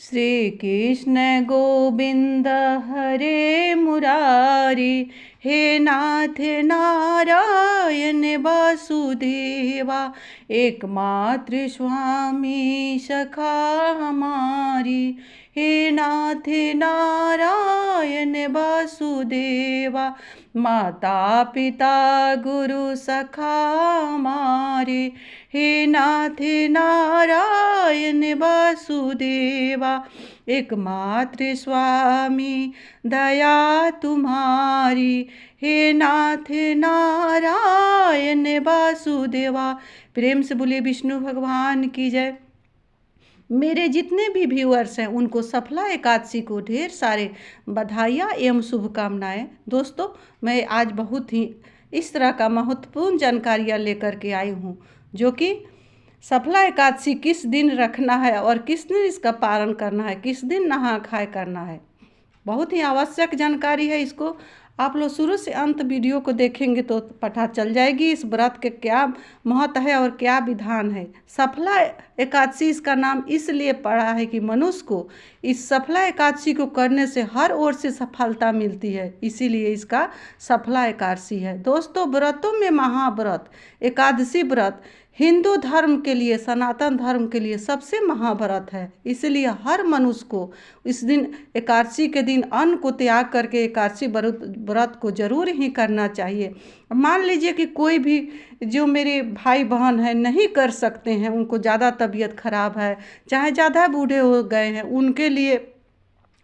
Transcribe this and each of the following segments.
श्री कृष्ण गोविंद हरे मुरारी, हे नाथ नारायण वासुदेवा, एकमात्र स्वामी सखा हमारी। हे नाथ नारायण वासुदेवा, माता पिता गुरु सखा हमारे। हे नाथ नारायण वासुदेवा, एकमात्र स्वामी दया तुम्हारी। हे नाथ नारायण वासुदेवा। प्रेम से बोलिए विष्णु भगवान की जय। मेरे जितने भी व्यूअर्स हैं उनको सफला एकादशी को ढेर सारे बधाइयाँ एवं शुभकामनाएं। दोस्तों, मैं आज बहुत ही इस तरह का महत्वपूर्ण जानकारियाँ लेकर के आई हूँ, जो कि सफला एकादशी किस दिन रखना है और किस दिन इसका पालन करना है, किस दिन नहा खाए करना है। बहुत ही आवश्यक जानकारी है। इसको आप लोग शुरू से अंत वीडियो को देखेंगे तो पता चल जाएगी इस व्रत के क्या महत्व है और क्या विधान है। सफला एकादशी इसका नाम इसलिए पड़ा है कि मनुष्य को इस सफला एकादशी को करने से हर ओर से सफलता मिलती है, इसीलिए इसका सफला एकादशी है। दोस्तों, व्रतों में महाव्रत एकादशी व्रत हिंदू धर्म के लिए, सनातन धर्म के लिए सबसे महाव्रत है। इसलिए हर मनुष्य को इस दिन एकादशी के दिन अन्न को त्याग करके एकादशी व्रत को जरूर ही करना चाहिए। मान लीजिए कि कोई भी जो मेरे भाई बहन हैं नहीं कर सकते हैं, उनको ज़्यादा तबीयत खराब है, चाहे ज़्यादा बूढ़े हो गए हैं, उनके लिए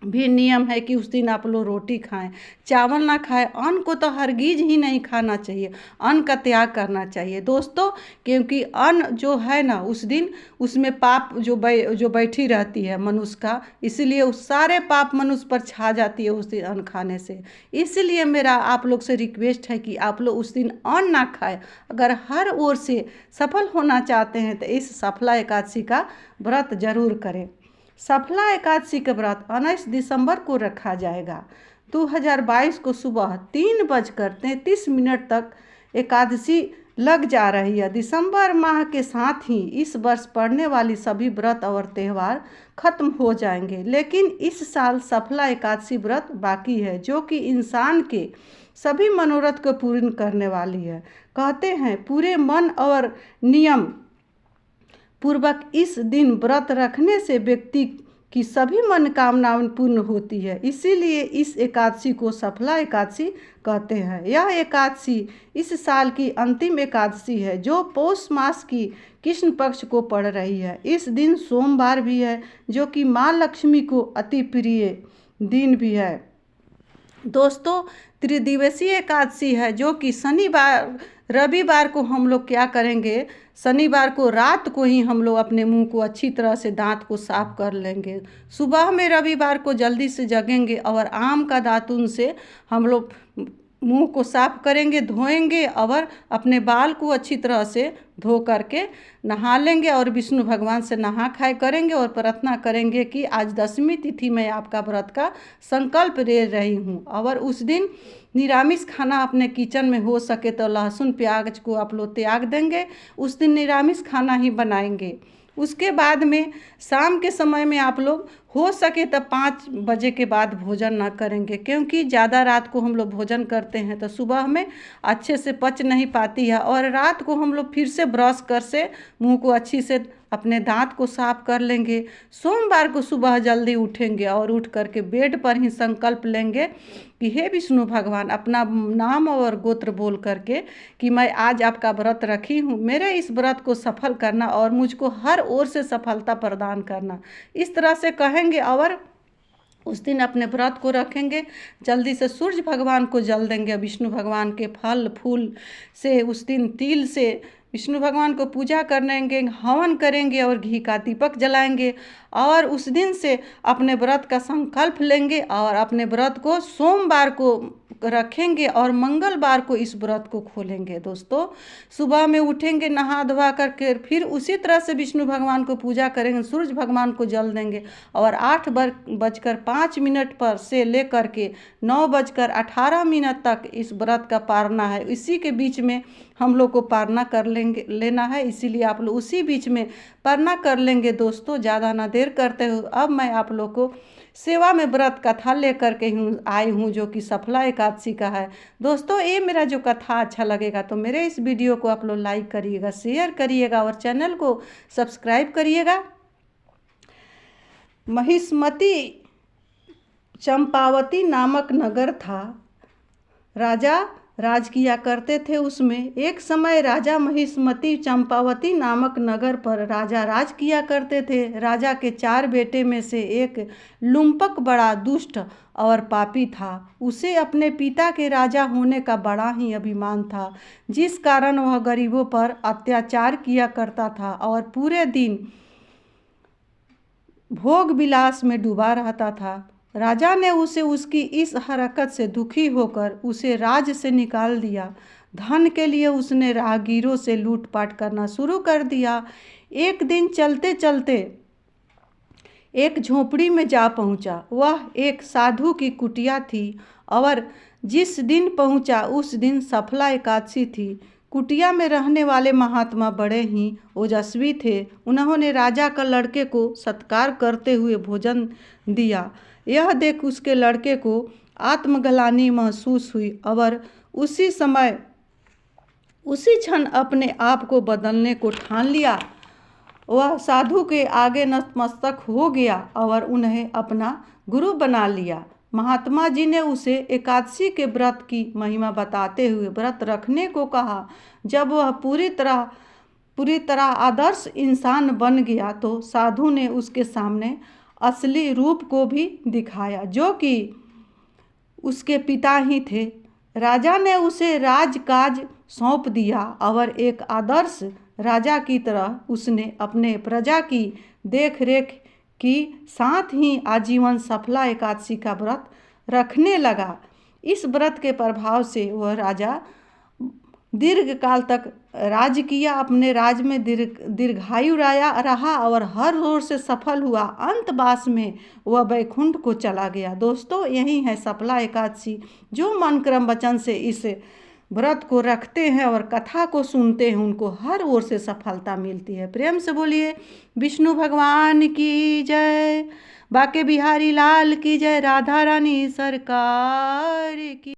भी नियम है कि उस दिन आप लोग रोटी खाएं, चावल ना खाएं। अन्न को तो हरगिज ही नहीं खाना चाहिए, अन्न का त्याग करना चाहिए दोस्तों, क्योंकि अन्न जो है ना उस दिन उसमें पाप जो बैठी रहती है मनुष्य का, इसलिए उस सारे पाप मनुष्य पर छा जाती है उस दिन अन्न खाने से। इसलिए मेरा आप लोग से रिक्वेस्ट है कि आप लोग उस दिन अन्न ना खाएं। अगर हर ओर से सफल होना चाहते हैं तो इस सफला एकादशी का व्रत जरूर करें। सफला एकादशी का व्रत 19 दिसंबर को रखा जाएगा। 2022 को सुबह 3:33 तक एकादशी लग जा रही है। दिसंबर माह के साथ ही इस वर्ष पड़ने वाली सभी व्रत और त्यौहार खत्म हो जाएंगे, लेकिन इस साल सफला एकादशी व्रत बाकी है, जो कि इंसान के सभी मनोरथ को पूर्ण करने वाली है। कहते हैं पूरे मन और नियम पूर्वक इस दिन व्रत रखने से व्यक्ति की सभी मनोकामनाएं पूर्ण होती है, इसीलिए इस एकादशी को सफला एकादशी कहते हैं। यह एकादशी इस साल की अंतिम एकादशी है, जो पौष मास की कृष्ण पक्ष को पड़ रही है। इस दिन सोमवार भी है, जो कि माँ लक्ष्मी को अति प्रिय दिन भी है। दोस्तों, त्रिदिवसीय एकादशी है, जो कि शनिवार रविवार को हम लोग क्या करेंगे, शनिवार को रात को ही हम लोग अपने मुंह को अच्छी तरह से दांत को साफ कर लेंगे। सुबह में रविवार को जल्दी से जगेंगे और आम का दातुन से हम लोग मुंह को साफ करेंगे, धोएंगे और अपने बाल को अच्छी तरह से धो करके नहा लेंगे और विष्णु भगवान से नहा खाए करेंगे और प्रार्थना करेंगे कि आज 10वीं तिथि में आपका व्रत का संकल्प ले रही हूँ। और उस दिन निरामिष खाना अपने किचन में हो सके तो लहसुन प्याज को आप लोग त्याग देंगे, उस दिन निरामिष खाना ही बनाएंगे। उसके बाद में शाम के समय में आप लोग हो सके तो 5 बजे के बाद भोजन ना करेंगे, क्योंकि ज़्यादा रात को हम लोग भोजन करते हैं तो सुबह में अच्छे से पच नहीं पाती है, और रात को हम लोग फिर से ब्रश कर से मुंह को अच्छी से अपने दांत को साफ कर लेंगे। सोमवार को सुबह जल्दी उठेंगे और उठ करके बेड पर ही संकल्प लेंगे कि हे विष्णु भगवान, अपना नाम और गोत्र बोल करके कि मैं आज आपका व्रत रखी हूँ, मेरे इस व्रत को सफल करना और मुझको हर ओर से सफलता प्रदान करना, इस तरह से कहेंगे। और उस दिन अपने व्रत को रखेंगे, जल्दी से सूर्य भगवान को जल देंगे, विष्णु भगवान के फल फूल से उस दिन तिल से विष्णु भगवान को पूजा करेंगे, हवन करेंगे और घी का दीपक जलाएंगे। और उस दिन से अपने व्रत का संकल्प लेंगे और अपने व्रत को सोमवार को रखेंगे और मंगलवार को इस व्रत को खोलेंगे। दोस्तों सुबह में उठेंगे, नहा धोवा करके फिर उसी तरह से विष्णु भगवान को पूजा करेंगे, सूरज भगवान को जल देंगे और 8:05 पर से लेकर के 9:18 तक इस व्रत का पारना है। इसी के बीच में हम लोग को पारना कर लेना है, इसीलिए आप लोग उसी बीच में पारना कर लेंगे। दोस्तों ज़्यादा ना देर करते हुए अब मैं आप लोग को सेवा में व्रत कथा लेकर के आई हूँ, जो कि सफला एकादशी का है। दोस्तों ये मेरा जो कथा अच्छा लगेगा तो मेरे इस वीडियो को आप लोग लाइक करिएगा, शेयर करिएगा और चैनल को सब्सक्राइब करिएगा। महिष्मती चंपावती नामक नगर था, राजा राज किया करते थे उसमें। एक समय राजा महिष्मती चंपावती नामक नगर पर राजा राज किया करते थे। राजा के 4 बेटे में से एक लुम्पक बड़ा दुष्ट और पापी था। उसे अपने पिता के राजा होने का बड़ा ही अभिमान था, जिस कारण वह गरीबों पर अत्याचार किया करता था और पूरे दिन भोग विलास में डूबा रहता था। राजा ने उसे उसकी इस हरकत से दुखी होकर उसे राज से निकाल दिया। धन के लिए उसने राहगीरों से लूटपाट करना शुरू कर दिया। एक दिन चलते चलते एक झोपड़ी में जा पहुंचा। वह एक साधु की कुटिया थी और जिस दिन पहुंचा उस दिन सफला एकादशी थी। कुटिया में रहने वाले महात्मा बड़े ही ओजस्वी थे। उन्होंने राजा का लड़के को सत्कार करते हुए भोजन दिया। यह देख उसके लड़के को आत्मग्लानि महसूस हुई और उसी क्षण अपने आप को बदलने को ठान लिया। वह साधु के आगे नतमस्तक हो गया और उन्हें अपना गुरु बना लिया। महात्मा जी ने उसे एकादशी के व्रत की महिमा बताते हुए व्रत रखने को कहा। जब वह पूरी तरह आदर्श इंसान बन गया तो साधु ने उसके सामने असली रूप को भी दिखाया, जो कि उसके पिता ही थे। राजा ने उसे राजकाज सौंप दिया और एक आदर्श राजा की तरह उसने अपने प्रजा की देख रेख की, साथ ही आजीवन सफला एकादशी का व्रत रखने लगा। इस व्रत के प्रभाव से वह राजा दीर्घ काल तक राज किया, अपने राज में दीर्घायु रहा और हर ओर से सफल हुआ। अंतवास में वह वैकुंठ को चला गया। दोस्तों यही है सफला एकादशी। जो मन क्रम वचन से इस व्रत को रखते हैं और कथा को सुनते हैं उनको हर ओर से सफलता मिलती है। प्रेम से बोलिए विष्णु भगवान की जय, बाके बिहारी लाल की जय, राधा रानी सरकार की।